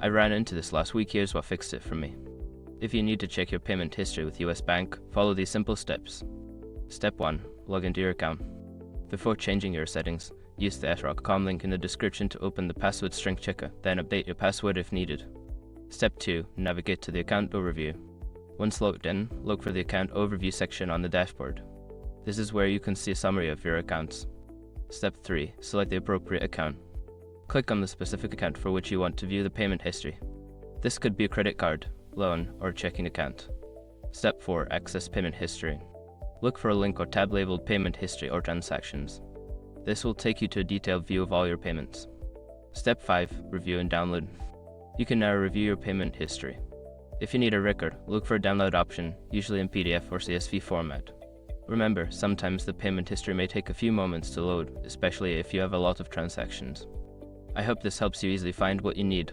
I ran into this last week. Here's what fixed it for me. If you need to check your payment history with US Bank, follow these simple steps. Step 1. Log into your account. Before changing your settings, use the etrock.com link in the description to open the password strength checker, then update your password if needed. Step 2. Navigate to the account overview. Once logged in, look for the account overview section on the dashboard. This is where you can see a summary of your accounts. Step 3. Select the appropriate account. Click on the specific account for which you want to view the payment history. This could be a credit card, loan, or checking account. Step 4. Access payment history. Look for a link or tab labeled Payment History or Transactions. This will take you to a detailed view of all your payments. Step 5. Review and download. You can now review your payment history. If you need a record, look for a download option, usually in PDF or CSV format. Remember, sometimes the payment history may take a few moments to load, especially if you have a lot of transactions. I hope this helps you easily find what you need.